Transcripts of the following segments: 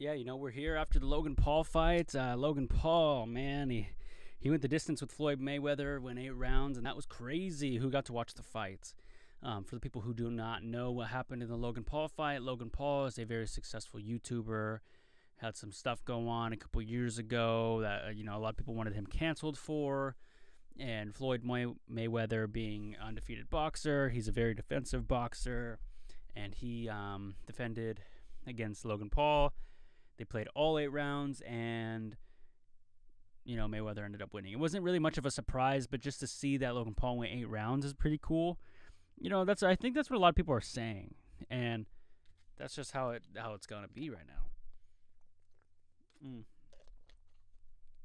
We're here after the Logan Paul fight. Logan Paul, man, he went the distance with Floyd Mayweather, went 8 rounds, and that was crazy. Who got to watch the fight? For the people who do not know what happened in the Logan Paul fight, Logan Paul is a very successful YouTuber. Had some stuff go on a couple years ago that a lot of people wanted him canceled for. And Floyd Mayweather, being an undefeated boxer, he's a very defensive boxer, and he defended against Logan Paul. They played all 8 rounds, and Mayweather ended up winning. It wasn't really much of a surprise, but just to see that Logan Paul went 8 rounds is pretty cool. I think that's what a lot of people are saying, and that's just how it's gonna be right now.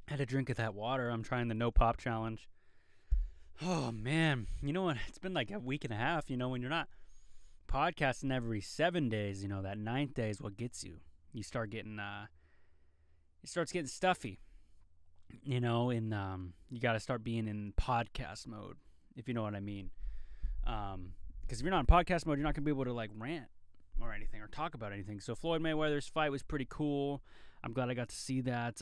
I had a drink of that water. I'm trying the no pop challenge. Oh man, you know what? It's been like a week and a half. When you're not podcasting every 7 days, that 9th day is what gets you. You start getting it starts getting stuffy. And you got to start being in podcast mode, if you know what I mean. Because if you're not in podcast mode, you're not gonna be able to like rant or anything or talk about anything. So Floyd Mayweather's fight was pretty cool. I'm glad I got to see that.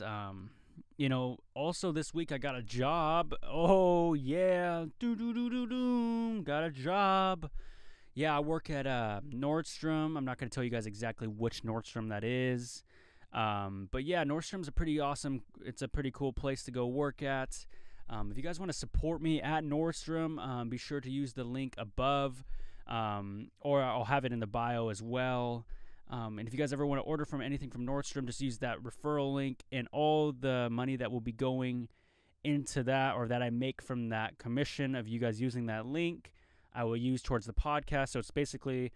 Also this week I got a job. Oh yeah, got a job. Yeah, I work at Nordsdom. I'm not gonna tell you guys exactly which Nordsdom that is. But yeah, Nordstrom's a pretty awesome. It's a pretty cool place to go work at. If you guys want to support me at Nordsdom, be sure to use the link above, or I'll have it in the bio as well. And if you guys ever want to order from anything from Nordstrom, just use that referral link, and all the money that will be going into that, or that I make from that commission of you guys using that link, I will use towards the podcast. So it's basically,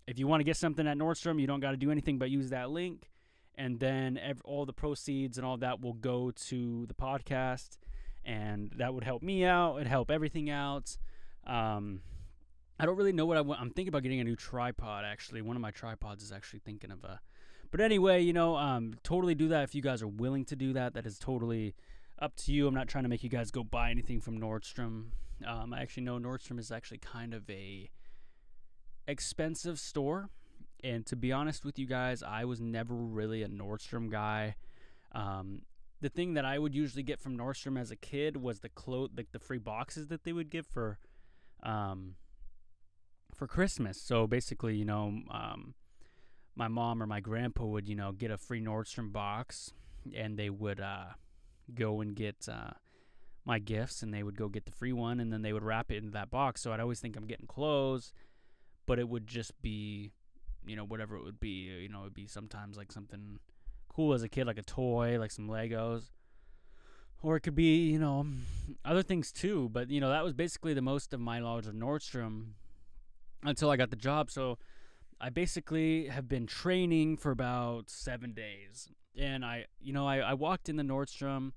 if you want to get something at Nordstrom, you don't got to do anything but use that link, and then all the proceeds and all that will go to the podcast, and that would help me out. It'd help everything out. I don't really know what I want. I'm thinking about getting a new tripod, actually. One of my tripods is actually thinking of But anyway, totally do that if you guys are willing to do that. That is totally up to you. I'm not trying to make you guys go buy anything from Nordstrom. I actually know Nordstrom is actually kind of a expensive store. And to be honest with you guys, I was never really a Nordstrom guy. The thing that I would usually get from Nordstrom as a kid was the free boxes that they would give for Christmas. So basically, my mom or my grandpa would, get a free Nordstrom box, and they would go and get my gifts, and they would go get the free one, and then they would wrap it into that box. So I'd always think I'm getting clothes, but it would just be, whatever it would be. It would be sometimes like something cool as a kid, like a toy, like some Legos. Or it could be, other things too. But, that was basically the most of my knowledge of Nordstrom until I got the job. So I basically have been training for about 7 days. And I walked in the Nordstrom.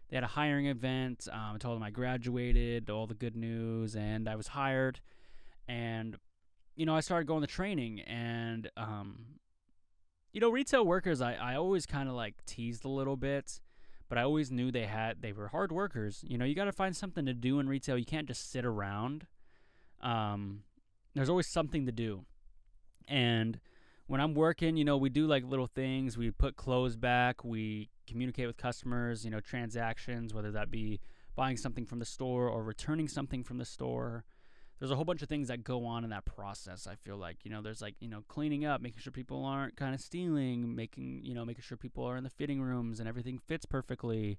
They had a hiring event. I told them I graduated, all the good news, and I was hired. And, I started going to training. And, retail workers, I always kind of like teased a little bit. But I always knew they were hard workers. You got to find something to do in retail. You can't just sit around. There's always something to do. And when I'm working, we do like little things. We put clothes back. We communicate with customers, transactions, whether that be buying something from the store or returning something from the store. There's a whole bunch of things that go on in that process. I feel like, there's like, cleaning up, making sure people aren't kind of stealing, making sure people are in the fitting rooms and everything fits perfectly.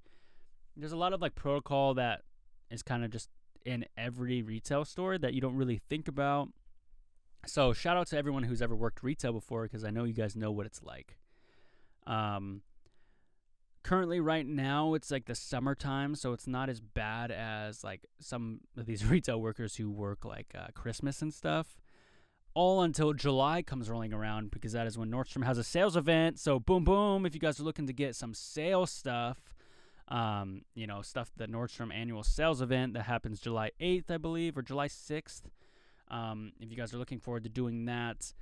There's a lot of like protocol that is kind of just in every retail store that you don't really think about. So shout out to everyone who's ever worked retail before, because I know you guys know what it's like. Currently, right now, it's like the summertime, so it's not as bad as like some of these retail workers who work like Christmas and stuff. All until July comes rolling around, because that is when Nordstrom has a sales event. So boom, boom, if you guys are looking to get some sales stuff, stuff, the Nordstrom annual sales event that happens July 8th, I believe, or July 6th. If you guys are looking forward to doing that,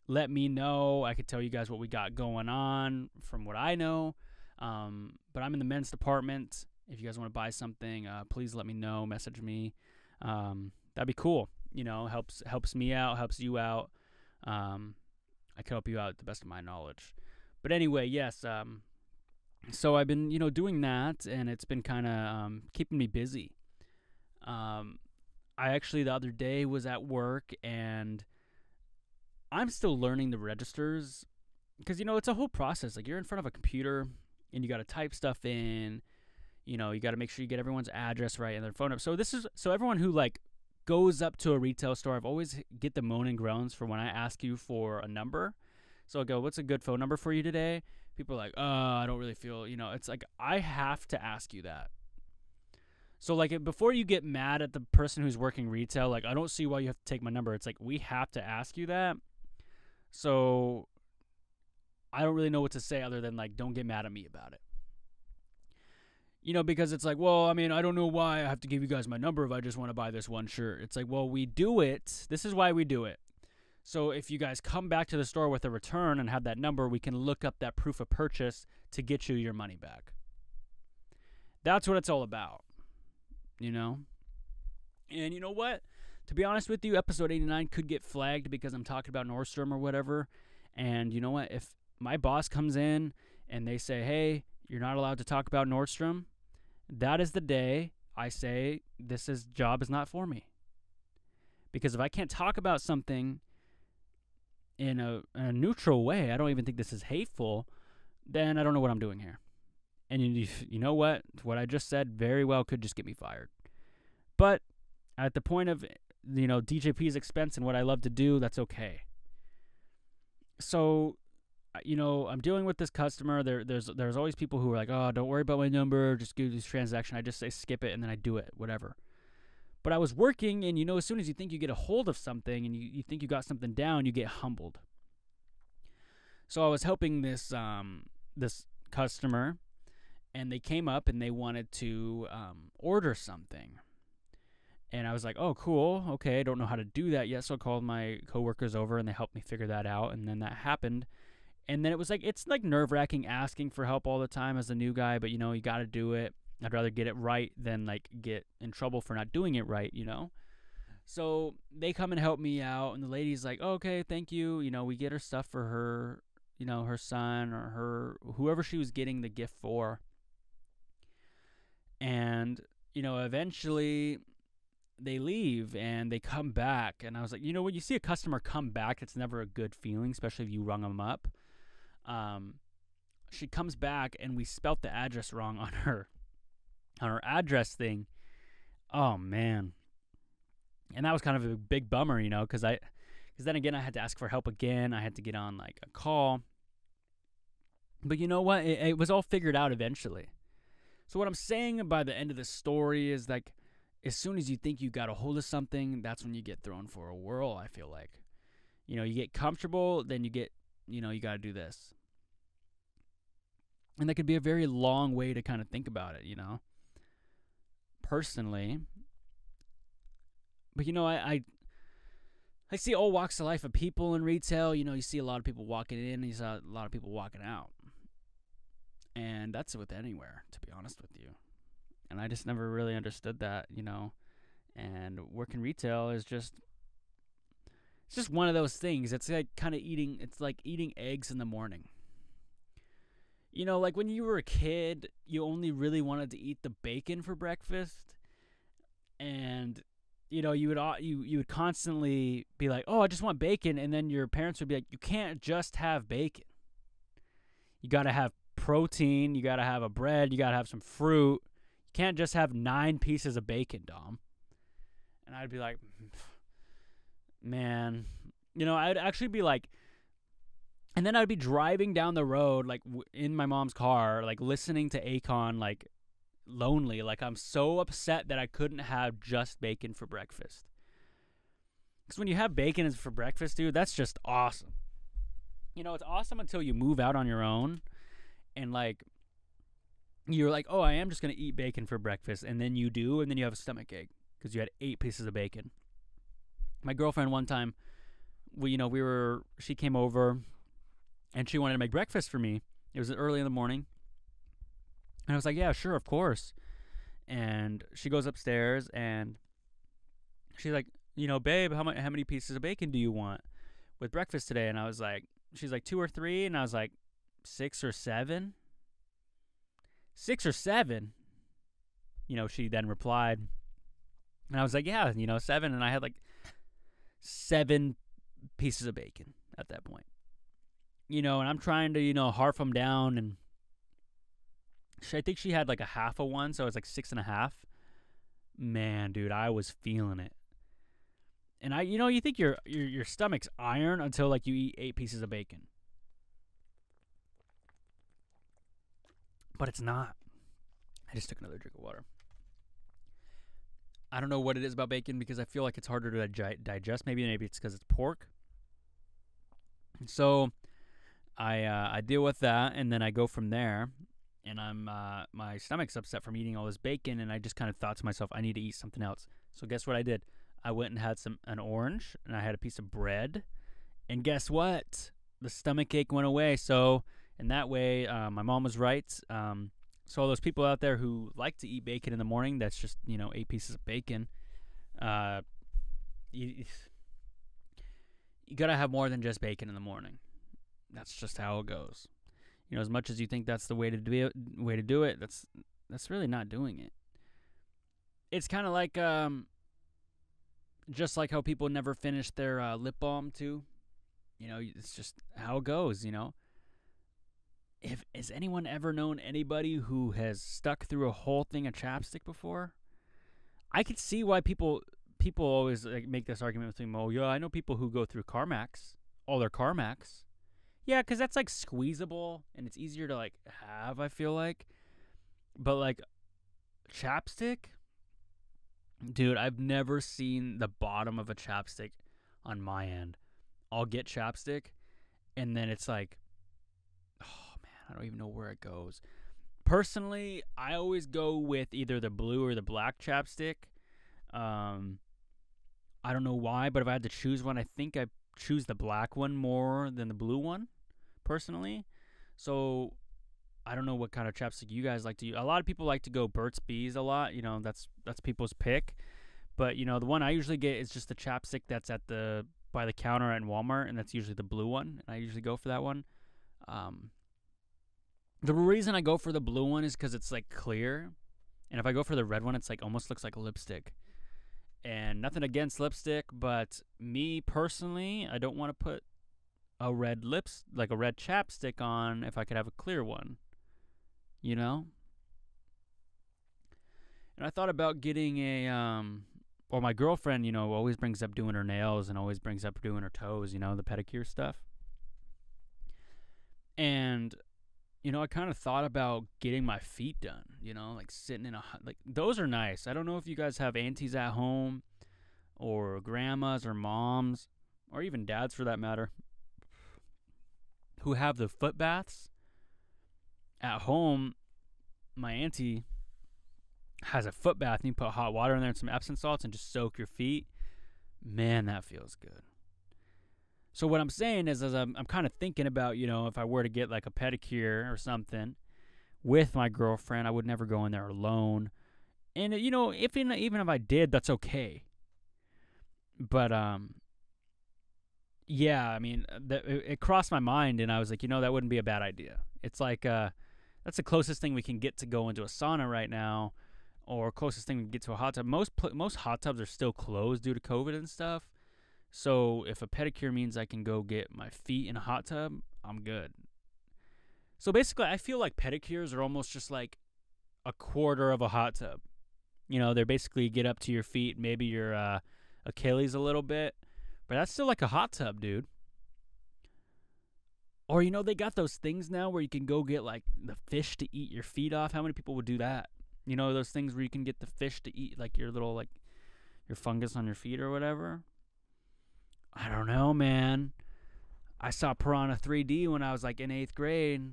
let me know. I could tell you guys what we got going on from what I know. But I'm in the men's department. If you guys want to buy something, please let me know. Message me. That'd be cool. Helps me out, helps you out. I can help you out to the best of my knowledge. But anyway, yes. So I've been, doing that, and it's been kind of keeping me busy. I actually the other day was at work, and I'm still learning the registers because it's a whole process. Like, you're in front of a computer, and you got to type stuff in. You got to make sure you get everyone's address right and their phone number. So everyone who like goes up to a retail store, I've always get the moan and groans for when I ask you for a number. So I go, what's a good phone number for you today? People are like, I don't really feel, it's like I have to ask you that. So like before you get mad at the person who's working retail, like I don't see why you have to take my number. It's like we have to ask you that. So I don't really know what to say other than like don't get mad at me about it. Because it's like, well, I mean, I don't know why I have to give you guys my number if I just want to buy this one shirt. It's like, well, we do it. This is why we do it. So if you guys come back to the store with a return and have that number, we can look up that proof of purchase to get you your money back. That's what it's all about, And you know what? To be honest with you, episode 89 could get flagged because I'm talking about Nordsdom or whatever. And you know what? If my boss comes in and they say, hey, you're not allowed to talk about Nordsdom, that is the day I say job is not for me. Because if I can't talk about something in a neutral way, I don't even think this is hateful, then I don't know what I'm doing here. And you know what? What I just said very well could just get me fired. But at the point of, DJP's expense and what I love to do, that's okay. So, I'm dealing with this customer. There's always people who are like, oh, don't worry about my number. Just do this transaction. I just say skip it, and then I do it, whatever. But I was working, and, as soon as you think you get a hold of something and you think you got something down, you get humbled. So I was helping this customer, and they came up and they wanted to order something. And I was like, oh, cool. Okay, I don't know how to do that yet. So I called my coworkers over, and they helped me figure that out. And then that happened. And then it was like, it's like nerve-wracking asking for help all the time as a new guy, but, you got to do it. I'd rather get it right than, like, get in trouble for not doing it right, So they come and help me out, and the lady's like, oh, okay, thank you. We get her stuff for her, her son or whoever she was getting the gift for. And, eventually they leave and they come back. And I was like, when you see a customer come back, it's never a good feeling, especially if you rung them up. She comes back and we spelt the address wrong on her address thing. Oh man. And that was kind of a big bummer, because then again I had to ask for help again. I had to get on like a call. But you know what? It was all figured out eventually. So what I'm saying by the end of the story is like, as soon as you think you got a hold of something, that's when you get thrown for a whirl, I feel like. You get comfortable, then you get, you got to do this. And that could be a very long way to kind of think about it, personally. But, I see all walks of life of people in retail. You see a lot of people walking in, and you saw a lot of people walking out. And that's with anywhere, to be honest with you. And I just never really understood that, And working retail is just, it's just one of those things. It's like it's like eating eggs in the morning. Like when you were a kid, you only really wanted to eat the bacon for breakfast. And, you would constantly be like, oh, I just want bacon. And then your parents would be like, you can't just have bacon. You got to have protein. You got to have a bread. You got to have some fruit. You can't just have 9 pieces of bacon, Dom. And I'd be like, man, I'd actually be like, and then I'd be driving down the road, like in my mom's car, like listening to Akon, like lonely. Like I'm so upset that I couldn't have just bacon for breakfast. Because when you have bacon for breakfast, dude, that's just awesome. It's awesome until you move out on your own and like, you're like, oh, I am just going to eat bacon for breakfast. And then you do, and then you have a stomach ache because you had 8 pieces of bacon. My girlfriend one time, she came over and she wanted to make breakfast for me. It was early in the morning. And I was like, yeah, sure, of course. And she goes upstairs and she's like, babe, how many pieces of bacon do you want with breakfast today? And I was like, she's like 2 or 3. And I was like, 6 or 7. 6 or 7. She then replied, and I was like, yeah, 7, and I had like 7 pieces of bacon at that point. And I'm trying to, harp them down, and I think she had like a half of one, so it was like 6.5. Man, dude, I was feeling it. And you think your stomach's iron until like you eat 8 pieces of bacon. But it's not. I just took another drink of water. I don't know what it is about bacon because I feel like it's harder to digest. Maybe it's because it's pork. So I deal with that, and then I go from there. And my stomach's upset from eating all this bacon, and I just kind of thought to myself, I need to eat something else. So guess what I did? I went and had an orange, and I had a piece of bread. And guess what? The stomach ache went away. So in that way, my mom was right. So all those people out there who like to eat bacon in the morning, that's just 8 pieces of bacon. You gotta have more than just bacon in the morning. That's just how it goes. As much as you think that's the way to do it, that's really not doing it. It's kind of like just like how people never finish their lip balm too. It's just how it goes. Has anyone ever known anybody who has stuck through a whole thing of chapstick before? I could see why people always make this argument with me. Oh yeah, I know people who go through Carmex, all their Carmex. Yeah, because that's like squeezable and it's easier to like have, I feel like. But like chapstick, dude, I've never seen the bottom of a chapstick on my end. I'll get chapstick and then it's like, oh man, I don't even know where it goes. Personally, I always go with either the blue or the black chapstick. I don't know why, but if I had to choose one, I think I choose the black one more than the blue one, personally. So I don't know what kind of chapstick you guys like to use. A lot of people like to go Burt's Bees a lot. That's people's pick. But the one I usually get is just the chapstick that's by the counter at Walmart, and that's usually the blue one. And I usually go for that one. The reason I go for the blue one is because it's like clear, and if I go for the red one, it's like almost looks like a lipstick. And nothing against lipstick, but me personally, I don't want to put a red a red chapstick on if I could have a clear one, And I thought about getting or my girlfriend, always brings up doing her nails and always brings up doing her toes, the pedicure stuff. And, I kind of thought about getting my feet done, like sitting in those are nice. I don't know if you guys have aunties at home or grandmas or moms or even dads for that matter who have the foot baths. At home, my auntie has a foot bath and you put hot water in there and some Epsom salts and just soak your feet. Man, that feels good. So what I'm saying is I'm kind of thinking about, if I were to get like a pedicure or something with my girlfriend, I would never go in there alone. And, even if I did, that's okay. But, yeah, I mean, it crossed my mind and I was like, that wouldn't be a bad idea. It's like, that's the closest thing we can get to go into a sauna right now, or closest thing we can get to a hot tub. Most hot tubs are still closed due to COVID and stuff. So if a pedicure means I can go get my feet in a hot tub, I'm good. So basically, I feel like pedicures are almost just like a quarter of a hot tub. They're basically get up to your feet, maybe your Achilles a little bit, but that's still like a hot tub, dude. Or, they got those things now where you can go get like the fish to eat your feet off. How many people would do that? Those things where you can get the fish to eat like your little, like your fungus on your feet or whatever. I don't know, man. I saw Piranha 3D when I was like in 8th grade.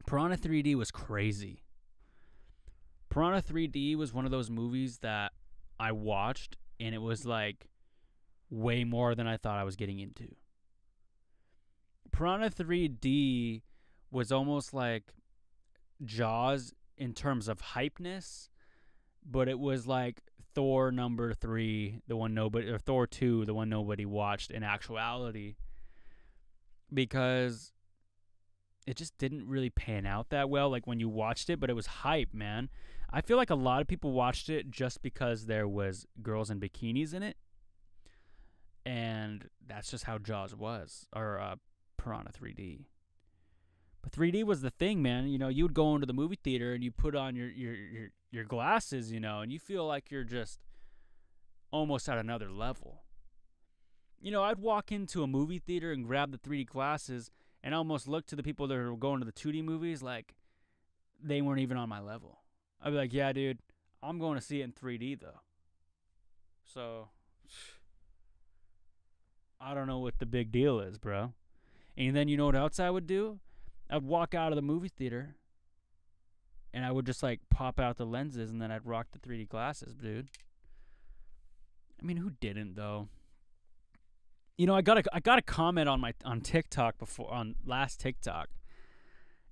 Piranha 3D was crazy. Piranha 3D was one of those movies that I watched and it was like way more than I thought I was getting into. Piranha 3D was almost like Jaws in terms of hypeness, but it was like Thor number 3, the one nobody, or Thor 2, the one nobody watched in actuality. because it just didn't really pan out that well, like when you watched it, but it was hype, man. I feel like a lot of people watched it just because there was girls in bikinis in it, and that's just how Jaws was, or Piranha 3D. But 3D was the thing, man. You know, you would go into the movie theater and you put on your glasses, you know, and you feel like you're just almost at another level. You know, I'd walk into a movie theater and grab the 3D glasses and almost look to the people that were going to the 2D movies like they weren't even on my level. I'd be like, yeah, dude, I'm going to see it in 3D, though. So, I don't know what the big deal is, bro. And then you know what else I would do? I'd walk out of the movie theater and I would just like pop out the lenses and then I'd rock the 3D glasses, dude. I mean, who didn't, though? You know, I got a comment on TikTok before, on last TikTok,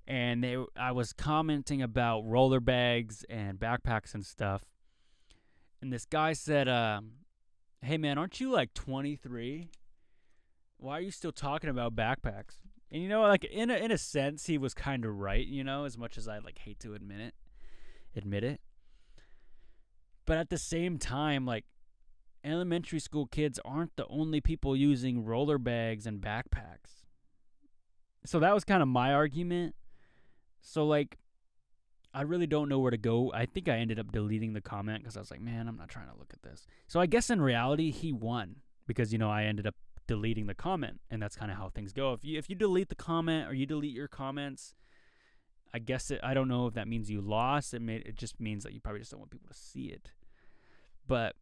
and I was commenting about roller bags and backpacks and stuff, and this guy said, "Hey man, aren't you like 23? Why are you still talking about backpacks?" And you know, like in a sense, he was kind of right. You know, as much as I like hate to admit it, but at the same time, like, elementary school kids aren't the only people using roller bags and backpacks. So that was kind of my argument. So, like, I really don't know where to go. I think I ended up deleting the comment because I was like, man, I'm not trying to look at this. So I guess in reality, he won because, you know, I ended up deleting the comment, and that's kind of how things go. If you delete the comment or you delete your comments, I guess I don't know if that means you lost. It just means that you probably just don't want people to see it. But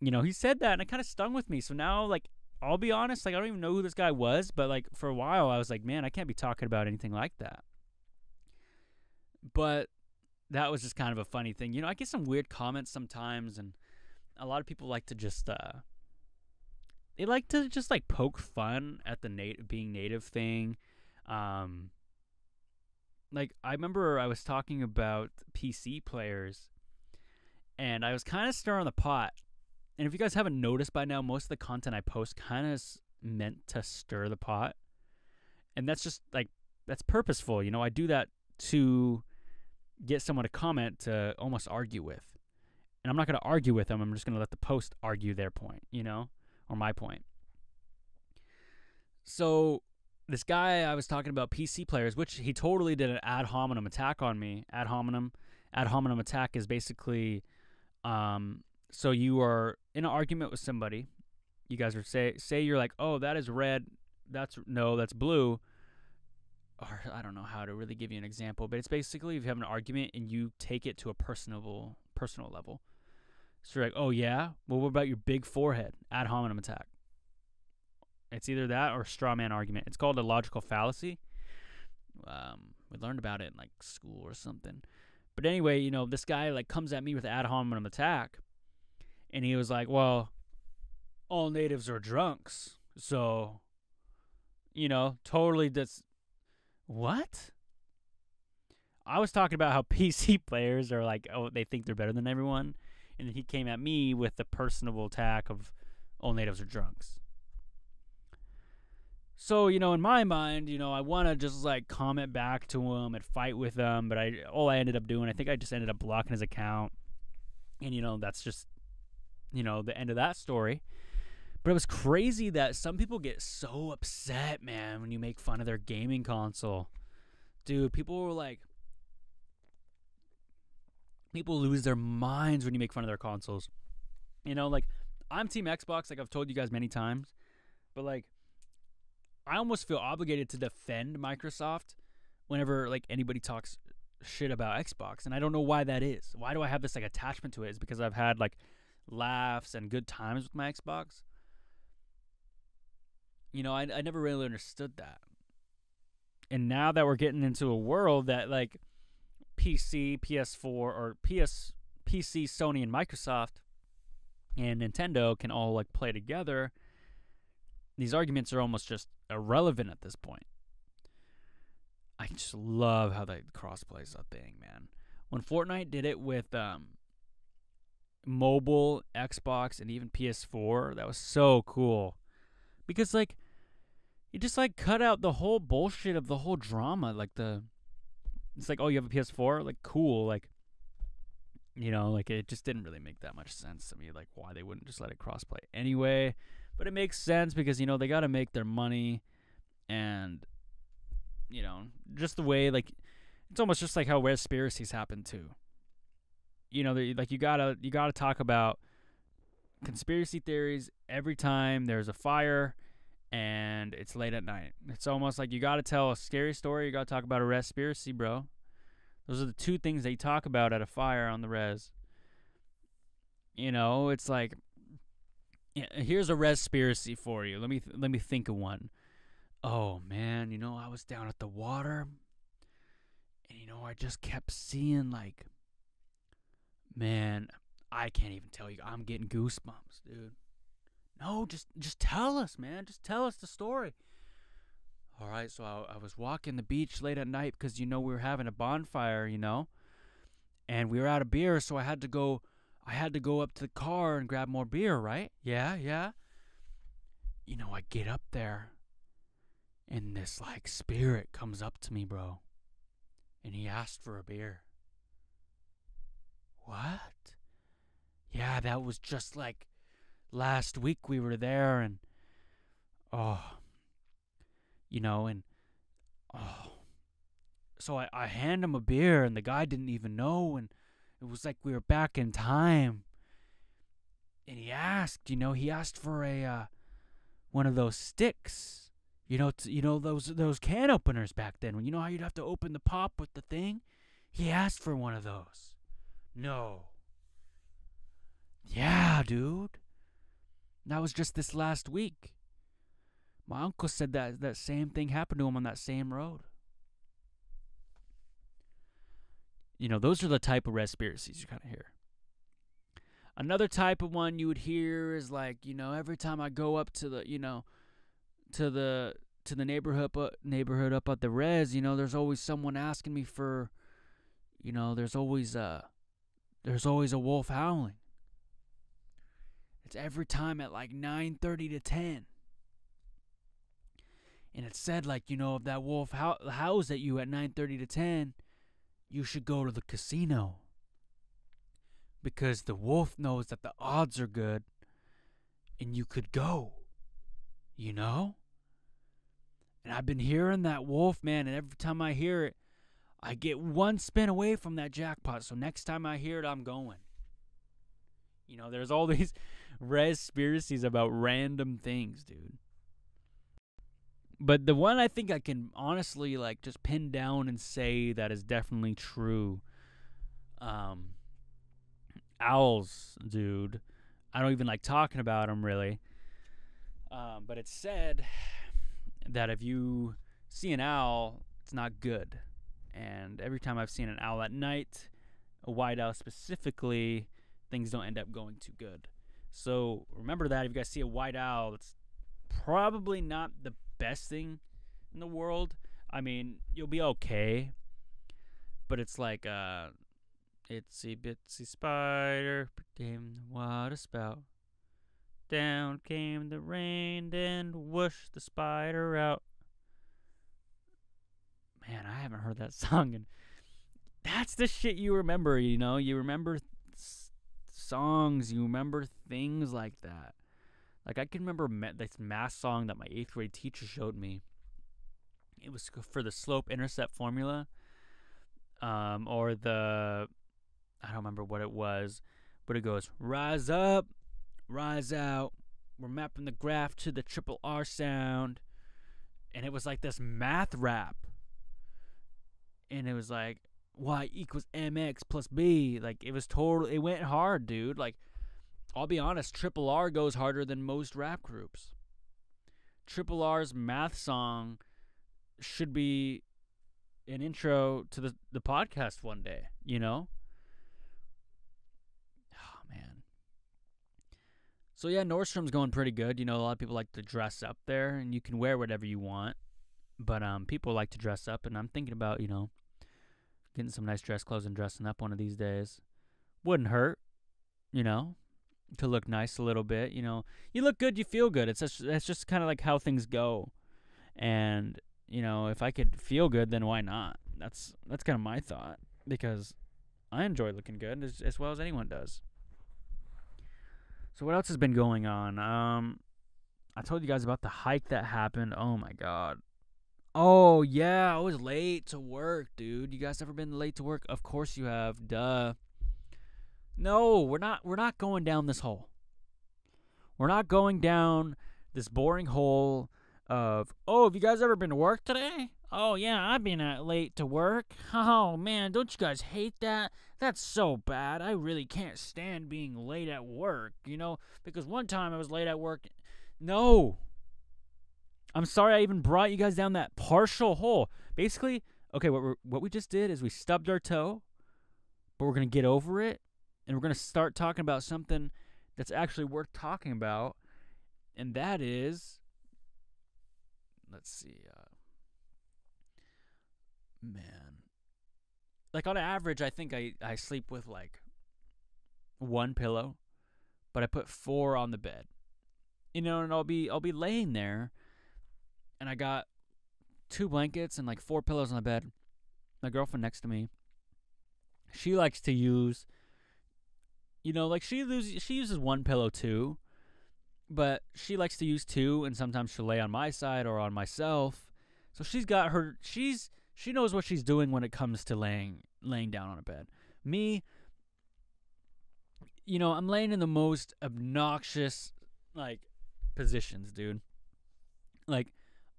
you know, he said that, and it kind of stung with me. So now, like, I'll be honest, like, I don't even know who this guy was, but, like, for a while, I was like, man, I can't be talking about anything like that. But that was just kind of a funny thing. You know, I get some weird comments sometimes, and a lot of people like to just, they like to just, like, poke fun at the being native thing. Like, I remember I was talking about PC players, and I was kind of stirring the pot. And if you guys haven't noticed by now, most of the content I post kind of is meant to stir the pot. And that's just, like, that's purposeful. You know, I do that to get someone to comment to almost argue with. And I'm not going to argue with them. I'm just going to let the post argue their point, you know, or my point. So this guy, I was talking about PC players, which he totally did an ad hominem attack on me. Ad hominem attack is basically... So you are in an argument with somebody. You guys are say you're like, oh, that is red. That's blue. Or I don't know how to really give you an example, but it's basically if you have an argument and you take it to a personal level. So you're like, oh yeah, well, what about your big forehead? Ad hominem attack. It's either that or straw man argument. It's called a logical fallacy. We learned about it in like school or something. But anyway, you know, this guy like comes at me with ad hominem attack. And he was like, well, all natives are drunks. So, you know, totally that's... What? I was talking about how PC players are like, oh, they think they're better than everyone. And then he came at me with the personable attack of all natives are drunks. So, you know, in my mind, you know, I want to just like comment back to him and fight with him. But all I ended up doing, I think I just ended up blocking his account. And, you know, that's just... you know, the end of that story. But it was crazy that some people get so upset, man, when you make fun of their gaming console. Dude, people lose their minds when you make fun of their consoles. You know, like, I'm Team Xbox, like I've told you guys many times. But, like, I almost feel obligated to defend Microsoft whenever, like, anybody talks shit about Xbox. And I don't know why that is. Why do I have this, like, attachment to it? It's because I've had, like, laughs and good times with my Xbox. You know, I never really understood that. And now that we're getting into a world that like PC, PS4, or PC, Sony, and Microsoft and Nintendo can all like play together, these arguments are almost just irrelevant at this point. I just love how that crossplay is a thing, man. When Fortnite did it with mobile, Xbox, and even PS4, that was so cool. Because, like, You just like cut out the whole bullshit of the whole drama. It's like, oh, you have a PS4? Like, cool. Like, like it just didn't really make that much sense to me. Like, why they wouldn't just let it crossplay anyway. But it makes sense because, they got to make their money. And, just the way, like, it's almost just like how conspiracies happen too. You gotta talk about conspiracy theories every time there's a fire and it's late at night. It's almost like you gotta tell a scary story, you gotta talk about a conspiracy, bro. Those are the two things that you talk about at a fire on the res. It's like, here's a conspiracy for you. Let me think of one. Oh man, I was down at the water, and I just kept seeing, like, man, I can't even tell you. I'm getting goosebumps, dude. No, just tell us, man. Just tell us the story. All right, so I was walking the beach late at night because, we were having a bonfire, and we were out of beer, so I had to go up to the car and grab more beer, right? Yeah. I get up there, and this, like, spirit comes up to me, bro, and he asked for a beer. What? Yeah, that was just like last week we were there, and so I hand him a beer, and the guy didn't even know, and it was like we were back in time. And he asked for a one of those sticks, those can openers back then. When how you'd have to open the pop with the thing. He asked for one of those. No. Yeah, dude. That was just this last week. My uncle said that same thing happened to him on that same road. Those are the type of conspiracies you kind of hear. Another type of one you would hear is like, every time I go up to the, to the neighborhood up at the res, there's always someone asking me for, there's always a wolf howling. It's every time at like 9:30 to 10. And it said, like, if that wolf howls at you at 9:30 to 10, you should go to the casino. Because the wolf knows that the odds are good and you could go. And I've been hearing that wolf, man, and every time I hear it, I get one spin away from that jackpot. So next time I hear it, I'm going. There's all these conspiracies about random things, dude. But the one I think I can honestly, like, just pin down and say that is definitely true. Owls, dude. I don't even like talking about them, really. But it's said that if you see an owl, it's not good. And every time I've seen an owl at night, a white owl specifically, things don't end up going too good. So remember that. If you guys see a white owl, it's probably not the best thing in the world. I mean, you'll be okay. But it's like, itsy bitsy spider became the water spout. Down came the rain, then whoosh the spider out. Man, I haven't heard that song, and that's the shit you remember, You remember songs, you remember things like that. Like, I can remember this math song that my 8th grade teacher showed me. It was for the slope-intercept formula, or the, I don't remember what it was, but it goes, rise up, rise out, we're mapping the graph to the triple R sound. And it was like this math rap. And it was like, y equals mx plus b. Like, it went hard, dude. Like, I'll be honest, triple R goes harder than most rap groups. Triple R's math song should be an intro to the podcast one day, Oh, man. So, yeah, Nordstrom's going pretty good. A lot of people like to dress up there, and you can wear whatever you want. But people like to dress up, and I'm thinking about, getting some nice dress clothes and dressing up one of these days. Wouldn't hurt, to look nice a little bit, You look good, you feel good. That's just kind of like how things go. And, if I could feel good, then why not? That's kind of my thought, because I enjoy looking good as well as anyone does. So what else has been going on? I told you guys about the hike that happened. Oh my God. Oh yeah, I was late to work, dude. You guys ever been late to work? Of course you have. Duh. No, we're not going down this hole. We're not going down this boring hole of, oh, have you guys ever been to work today? Oh yeah, I've been late to work. Oh man, don't you guys hate that? That's so bad. I really can't stand being late at work, because one time I was late at work. No. I'm sorry I even brought you guys down that partial hole. Basically, okay, what we just did is we stubbed our toe, but we're going to get over it, and we're going to start talking about something that's actually worth talking about, and that is, let's see, man. Like, on average, I think I sleep with, like, 1 pillow, but I put 4 on the bed. And I'll be laying there, and I got 2 blankets and like 4 pillows on the bed. My girlfriend next to me, she likes to use, like she uses 1 pillow too, but she likes to use 2, and sometimes she'll lay on my side or on myself. So she knows what she's doing when it comes to laying down on a bed. Me, I'm laying in the most obnoxious, like, positions, dude. Like,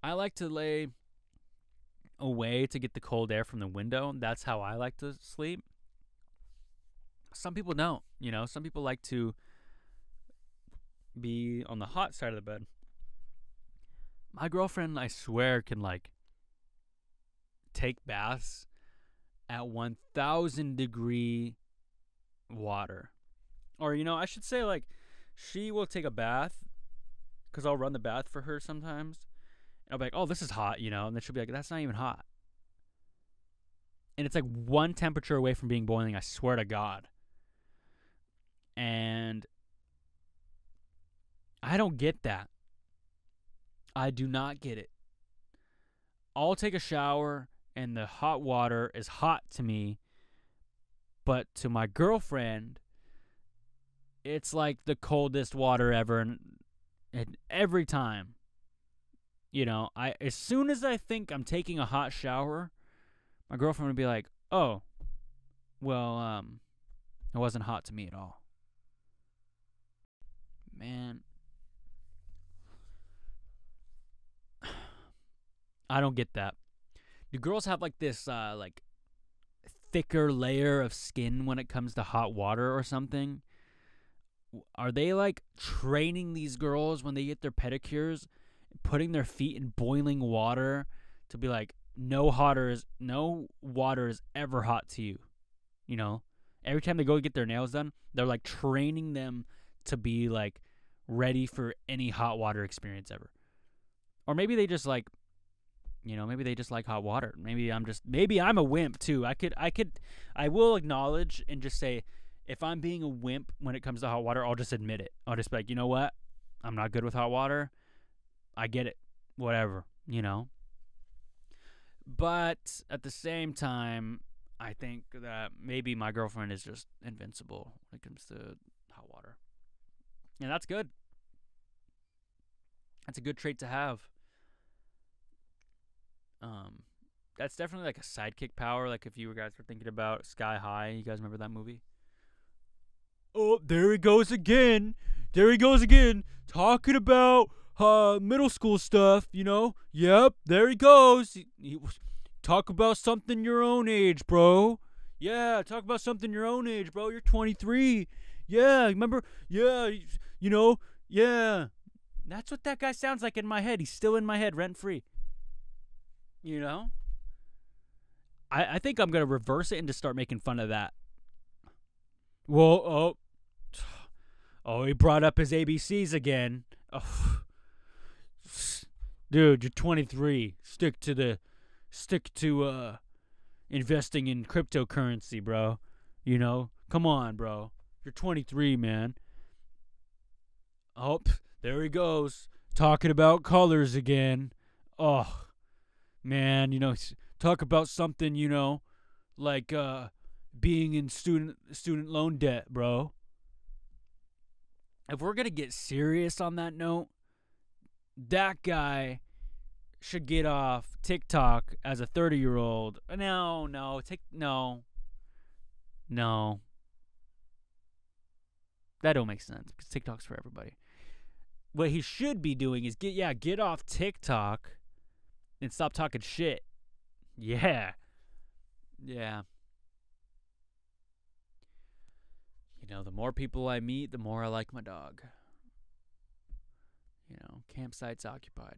I like to lay away to get the cold air from the window. That's how I like to sleep. Some people don't, Some people like to be on the hot side of the bed. My girlfriend, I swear, can, like, take baths at 1,000 degree water. Or, I should say, like, she will take a bath, because I'll run the bath for her sometimes. And I'll be like, oh, this is hot, and then she'll be like, that's not even hot. And it's like 1 temperature away from being boiling, I swear to God. And I don't get that. I do not get it. I'll take a shower, and the hot water is hot to me. But to my girlfriend, it's like the coldest water ever. And every time, as soon as I think I'm taking a hot shower, my girlfriend would be like, oh, well, it wasn't hot to me at all. Man, I don't get that. Do girls have like this, like, thicker layer of skin when it comes to hot water or something? Are they, like, training these girls when they get their pedicures, putting their feet in boiling water to be like, no water is ever hot to you? Every time they go get their nails done, they're, like, training them to be, like, ready for any hot water experience ever. Or maybe they just, like, maybe they just like hot water. Maybe I'm a wimp too. I will acknowledge and just say, if I'm being a wimp when it comes to hot water, I'll just admit it. I'll just be like, you know what? I'm not good with hot water. I get it. Whatever, But at the same time, I think that maybe my girlfriend is just invincible when it comes to hot water. And that's good. That's a good trait to have. That's definitely like a sidekick power. Like, if you guys were thinking about Sky High, you guys remember that movie? Oh, there he goes again. Talking about middle school stuff, Yep, there he goes. He talk about something your own age, bro. Yeah, talk about something your own age, bro. You're 23. Yeah, remember? Yeah, yeah. That's what that guy sounds like in my head. He's still in my head, rent-free. I think I'm going to reverse it and just start making fun of that. Well, he brought up his ABCs again. Oh. Dude, you're 23. Stick to investing in cryptocurrency, bro. Come on, bro. You're 23, man. Oh, there he goes, talking about colors again. oh, man, talk about something, like being in student loan debt, bro. If we're going to get serious on that note, that guy should get off TikTok as a 30-year-old. No. That don't make sense because TikTok's for everybody. What he should be doing is get off TikTok and stop talking shit. Yeah. The more people I meet, the more I like my dog. Campsites occupied.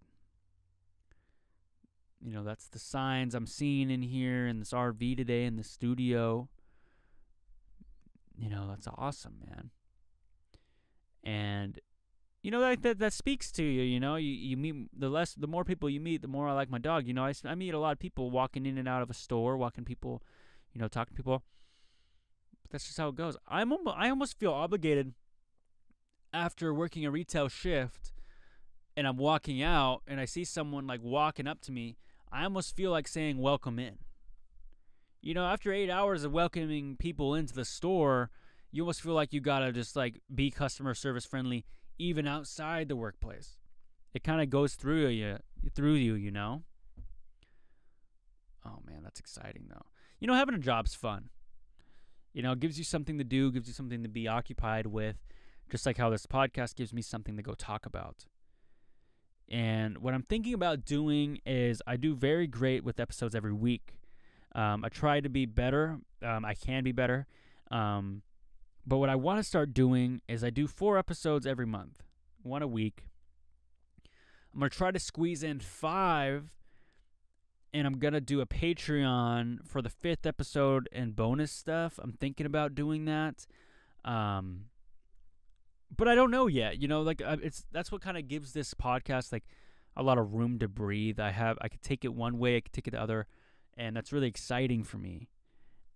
That's the signs I'm seeing in here in this RV today in the studio. That's awesome, man. And that speaks to you. You meet the more people you meet, the more I like my dog. I meet a lot of people walking in and out of a store, talking to people. But that's just how it goes. I almost feel obligated after working a retail shift, and I'm walking out, and I see someone like walking up to me. I almost feel like saying welcome in. After 8 hours of welcoming people into the store, you almost feel like you gotta just like be customer service friendly even outside the workplace. It kind of goes through you. Oh man, that's exciting though. Having a job's fun. It gives you something to do, gives you something to be occupied with, just like how this podcast gives me something to go talk about. And what I'm thinking about doing is I do very great with episodes every week. I try to be better. I can be better. But what I want to start doing is I do 4 episodes every month, 1 a week. I'm going to try to squeeze in 5, and I'm going to do a Patreon for the 5th episode and bonus stuff. I'm thinking about doing that. But I don't know yet. That's what kind of gives this podcast like a lot of room to breathe. I could take it one way, I could take it the other, and that's really exciting for me.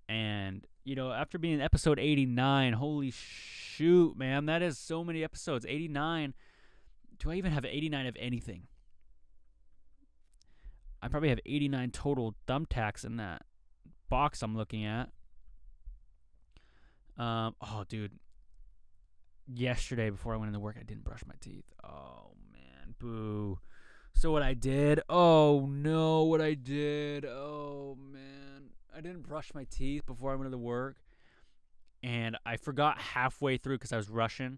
And after being in episode 89, holy shoot, man, that is so many episodes. 89. Do I even have 89 of anything? I probably have 89 total thumbtacks in that box I'm looking at. Oh, dude. Yesterday, before I went into work, I didn't brush my teeth. Oh, man. Boo. So what I did? Oh, no, what I did. Oh, man. I didn't brush my teeth before I went to work. And I forgot halfway through because I was rushing.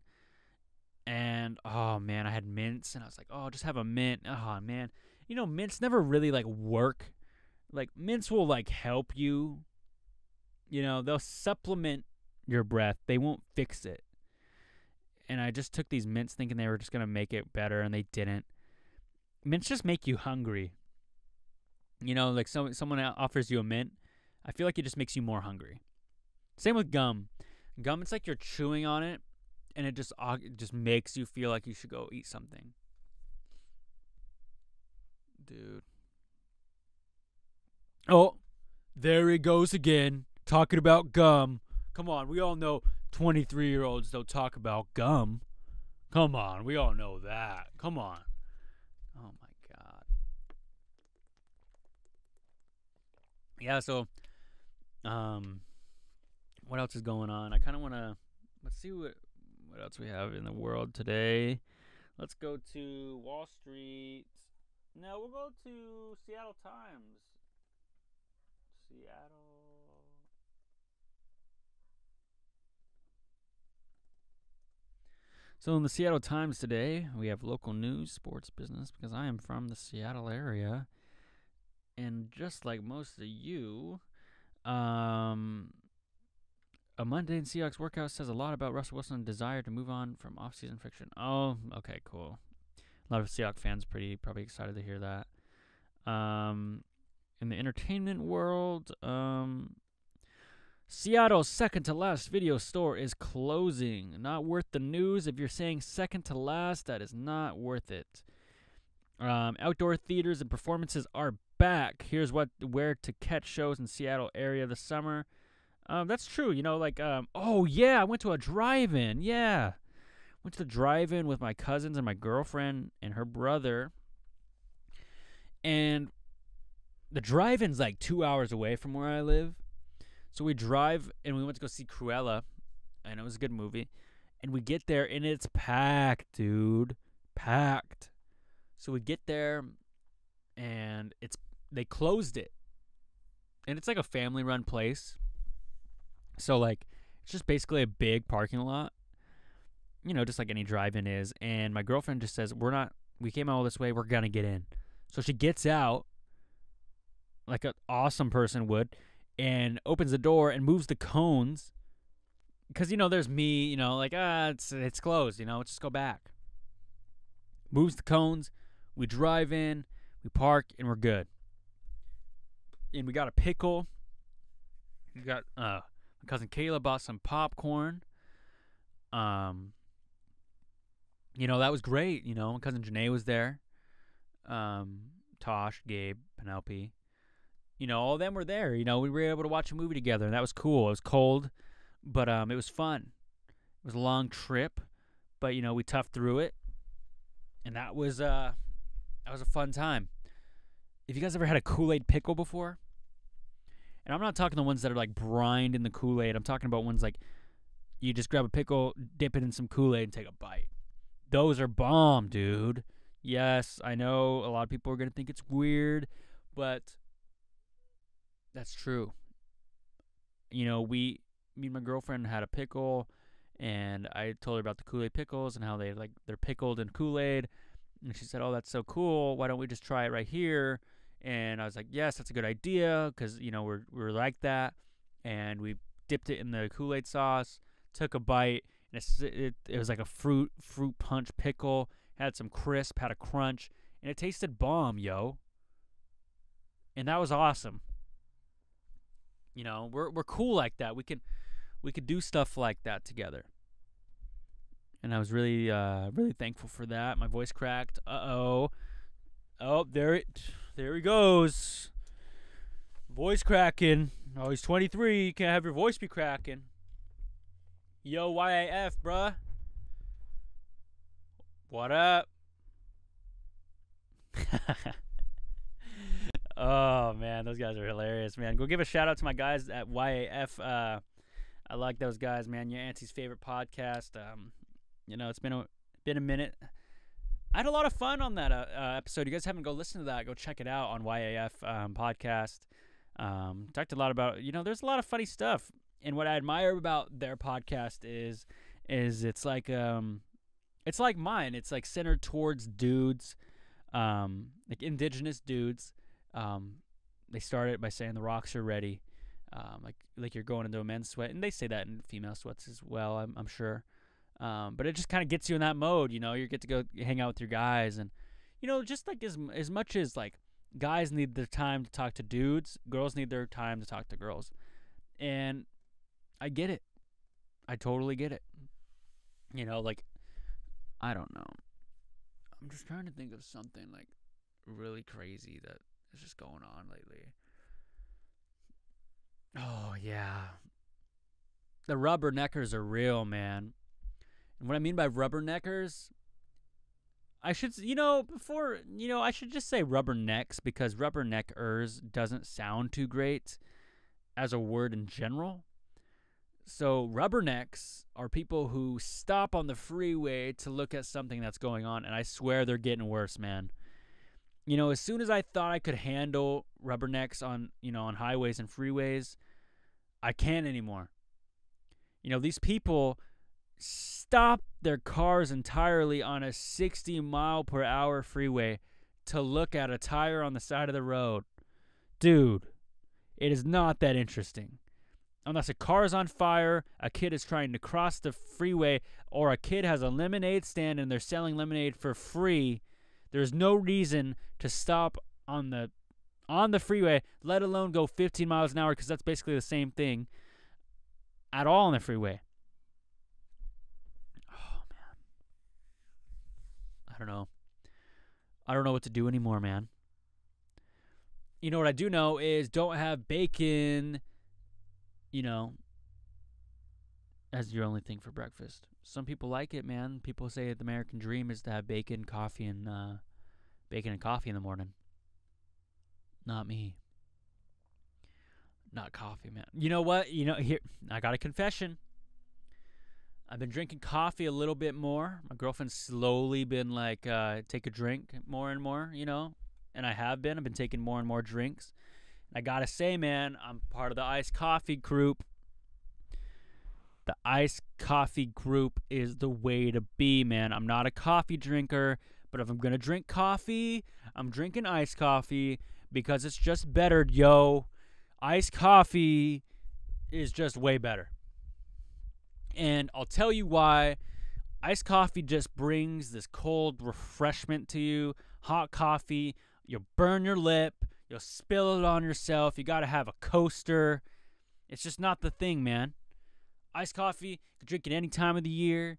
And, oh, man, I had mints. And I was like, oh, just have a mint. Oh, man. Mints never really, work. Mints will, help you. They'll supplement your breath. They won't fix it. And I just took these mints thinking they were just going to make it better, and they didn't. Mints just make you hungry. Someone offers you a mint, I feel like it just makes you more hungry. Same with gum. Gum, it's like you're chewing on it, and it just makes you feel like you should go eat something. Dude. Oh, there he goes again, talking about gum. Come on, we all know 23-year-olds don't talk about gum. Come on, we all know that. Come on. Oh, my God. Yeah, so, what else is going on? I kind of want to, let's see what else we have in the world today. Let's go to Wall Street. No, we'll go to Seattle Times. Seattle. So in the Seattle Times today, we have local news, sports, business, because I am from the Seattle area. And just like most of you, a mundane Seahawks workout says a lot about Russell Wilson's desire to move on from off-season friction. Oh, okay, cool. A lot of Seahawks fans probably excited to hear that. In the entertainment world, Seattle's second-to-last video store is closing. Not worth the news. If you're saying second to last, that is not worth it. Outdoor theaters and performances are back. Here's where to catch shows in Seattle area this summer. That's true. Oh, yeah, I went to a drive-in. Yeah. Went to the drive-in with my cousins and my girlfriend and her brother. And the drive-in's like 2 hours away from where I live. So we drive, and we went to go see Cruella, and it was a good movie. And we get there, and it's packed, dude. Packed. So we get there, and they closed it. And it's like a family-run place. So, like, it's just basically a big parking lot. You know, just like any drive-in is. And my girlfriend just says, we came all this way, we're going to get in. So she gets out, like an awesome person would, and opens the door and moves the cones. Because, you know, there's me, you know, like, it's closed, you know, let's just go back. Moves the cones, we drive in, we park, and we're good. And we got a pickle. We got, my cousin Kayla bought some popcorn. You know, that was great, you know, my cousin Janae was there. Tosh, Gabe, Penelope. You know, all of them were there. You know, we were able to watch a movie together, and that was cool. It was cold, but it was fun. It was a long trip, but, you know, we toughed through it, and that was a fun time. Have you guys ever had a Kool-Aid pickle before? And I'm not talking the ones that are, like, brined in the Kool-Aid. I'm talking about ones like you just grab a pickle, dip it in some Kool-Aid, and take a bite. Those are bomb, dude. Yes, I know a lot of people are going to think it's weird, but that's true. You know, me and my girlfriend had a pickle, and I told her about the Kool-Aid pickles and how they're pickled in Kool-Aid. And she said, "Oh, that's so cool. Why don't we just try it right here?" And I was like, "Yes, that's a good idea," because, you know, we're like that. And we dipped it in the Kool-Aid sauce, took a bite, and it was like a fruit punch pickle. Had some crisp, had a crunch, and it tasted bomb, yo. And that was awesome. You know, we're cool like that. We could do stuff like that together. And I was really thankful for that. My voice cracked. Oh, there he goes. Voice cracking. Oh, he's 23. You can't have your voice be cracking. Yo, YAF, bruh. What up? Oh, man, those guys are hilarious, man. Go give a shout out to my guys at YAF. I like those guys, man. Your auntie's favorite podcast. You know, it's been a minute. I had a lot of fun on that episode. You guys haven't go listen to that, go check it out on YAF podcast. Talked a lot about, you know, there's a lot of funny stuff. And what I admire about their podcast is it's like mine. It's like centered towards dudes, like indigenous dudes. They start it by saying the rocks are ready, like you're going into a men's sweat, and they say that in female sweats as well. I'm sure, but it just kind of gets you in that mode. You know, you get to go hang out with your guys, and, you know, just like as much as like guys need their time to talk to dudes, girls need their time to talk to girls, and I get it. I totally get it. You know, like, I don't know. I'm just trying to think of something like really crazy that is just going on lately. Oh, yeah. The rubberneckers are real, man. And what I mean by rubberneckers, I should, I should just say rubbernecks, because rubberneckers doesn't sound too great as a word in general. So rubbernecks are people who stop on the freeway to look at something that's going on, and I swear they're getting worse, man. You know, as soon as I thought I could handle rubbernecks on highways and freeways, I can't anymore. You know, these people stop their cars entirely on a 60-mile-per-hour freeway to look at a tire on the side of the road. Dude, it is not that interesting. Unless a car is on fire, a kid is trying to cross the freeway, or a kid has a lemonade stand and they're selling lemonade for free, there's no reason to stop on the freeway, let alone go 15 miles an hour, because that's basically the same thing at all on the freeway. Oh, man. I don't know. I don't know what to do anymore, man. You know what I do know is don't have bacon, as your only thing for breakfast. Some people like it, man. People say the American dream is to have bacon, coffee in the morning. Not me. Not coffee, man. You know what? Here, I got a confession. I've been drinking coffee a little bit more. My girlfriend's slowly been like, take a drink more and more, and I've been taking more and more drinks. I gotta say, man, I'm part of the iced coffee group. The iced coffee group is the way to be, man. I'm not a coffee drinker, but if I'm gonna drink coffee, I'm drinking iced coffee because it's just better, yo. Iced coffee is just way better. And I'll tell you why. Iced coffee just brings this cold refreshment to you. Hot coffee, you'll burn your lip. You'll spill it on yourself. You got to have a coaster. It's just not the thing, man. Iced coffee, you can drink it any time of the year.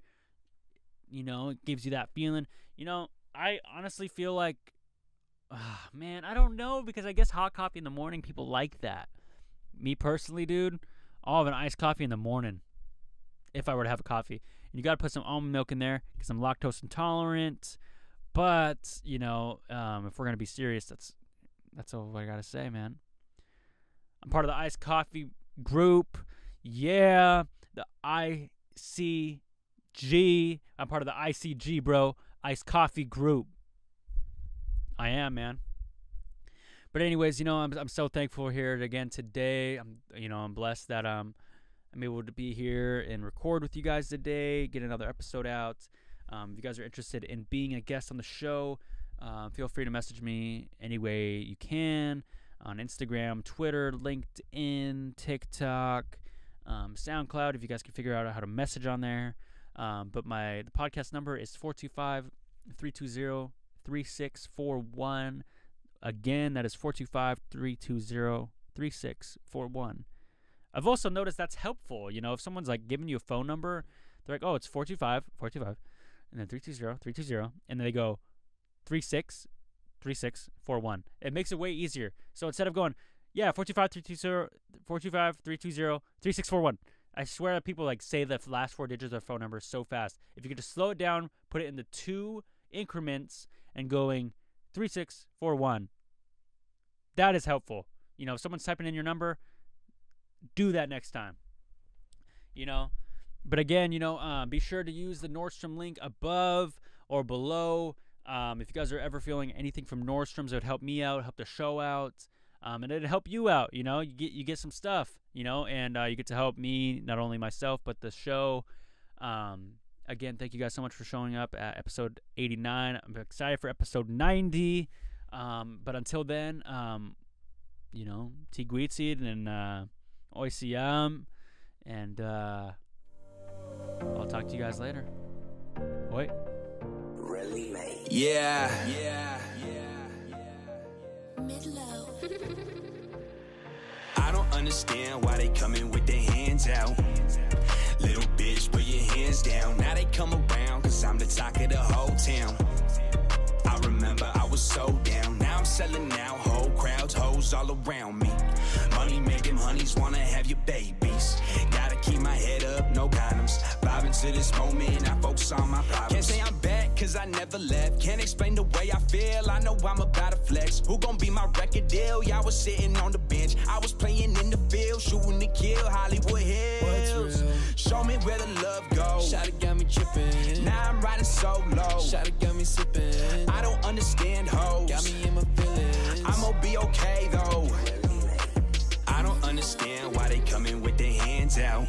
It gives you that feeling. I honestly feel like, man, I don't know, because I guess hot coffee in the morning, people like that. Me personally, dude, I'll have an iced coffee in the morning if I were to have a coffee. And you got to put some almond milk in there because I'm lactose intolerant. But, if we're going to be serious, that's all I got to say, man. I'm part of the iced coffee group. Yeah, the ICG. I'm part of the ICG, bro. Iced coffee group. I am, man. But anyways, I'm so thankful here again today. I'm blessed that I'm able to be here and record with you guys today, get another episode out. If you guys are interested in being a guest on the show, feel free to message me any way you can on Instagram, Twitter, LinkedIn, TikTok, SoundCloud, if you guys can figure out how to message on there. But the podcast number is 425-320-3641. Again, that is 425-320-3641. I've also noticed that's helpful. If someone's like giving you a phone number, they're like, oh, it's 425, and then 320, and then they go 3641. It makes it way easier. So instead of going, 425-320-3641, I swear that people like say the last four digits of their phone number so fast. If you could just slow it down, put it into 2 increments, and going 3641, that is helpful. If someone's typing in your number, do that next time. But again, be sure to use the Nordsdom link above or below. If you guys are ever feeling anything from Nordstrom's, it would help me out, help the show out, and it'd help you out. You get some stuff, and you get to help me, not only myself but the show. Again, thank you guys so much for showing up at episode 89. I'm excited for episode 90. But until then, Tigwitsid and Oisiam, and I'll talk to you guys later. Wait. Really made. Yeah. Mid-low. I don't understand why they coming with their hands out. Little bitch, put your hands down. Now they come around, cause I'm the talk of the whole town. I remember I was so down. Now I'm selling out, whole crowds, hoes all around me. Money make them honeys wanna have your babies. Gotta keep my head up, no condoms. Vibing to this moment, I focus on my problems. Can't say I'm back, cause I never left. Can't explain the way I feel, I know I'm about to flex. Who gon' be my record deal? Y'all was sitting on the bench. I was playing in the field, shooting to kill Hollywood Hills. Show me where the love goes. Shawty got me trippin'. Now I'm riding solo. Shawty got me sippin'. I don't understand hoes. Got me in my feelings. I'ma be okay though. I don't understand why they coming with their hands out.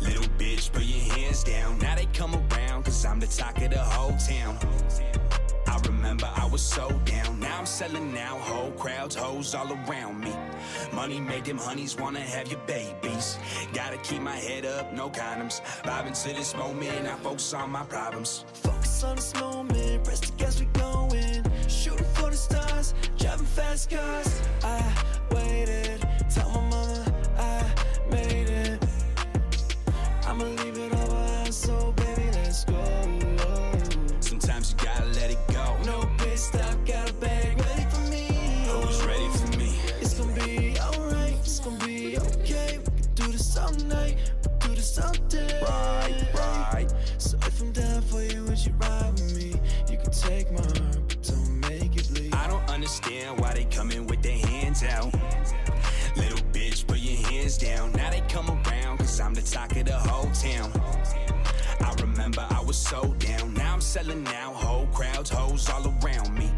Little bitch, put your hands down. Now they come around, cause I'm the talk of the whole town. I remember I was so down. Now I'm selling out, whole crowds, hoes all around me. Money make them honeys wanna have your babies. Gotta keep my head up, no condoms. Vibing to this moment, I focus on my problems. Focus on this moment, press the gas, we going. Shooting for the stars, driving fast cars. I waited, tell my mama I made it. I'ma leave it all behind, so baby, let's go. Sometimes you gotta let it go. No pit stop, got a bag ready for me. Who's ready for me? It's gonna be alright, it's gonna be okay. We can do this all night, we can do this all day. Right. So if I'm down for you, would you ride with me? You can take my heart, but don't make it bleed. I don't understand why they coming with their hands out. Little bitch, put your hands down. Now they come around, cause I'm the talk of the whole town. I remember I was so down. Now I'm selling out, whole crowds, hoes all around me.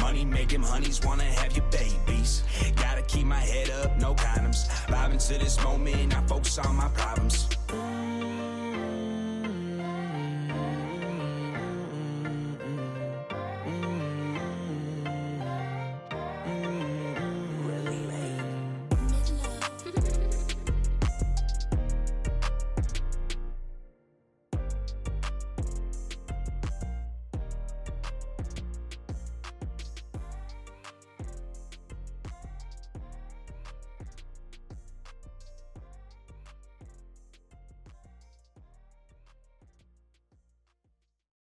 Money make them honeys wanna have your babies. Gotta keep my head up, no condoms. Vibing to this moment, I focus on my problems.